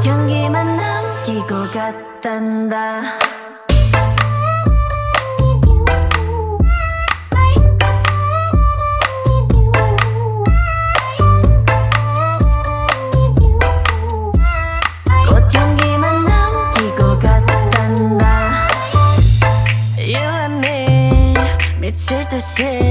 꽃향기만 남기고 갔단다. 꽃향기만 남기고 갔단다. You and me 미칠 듯이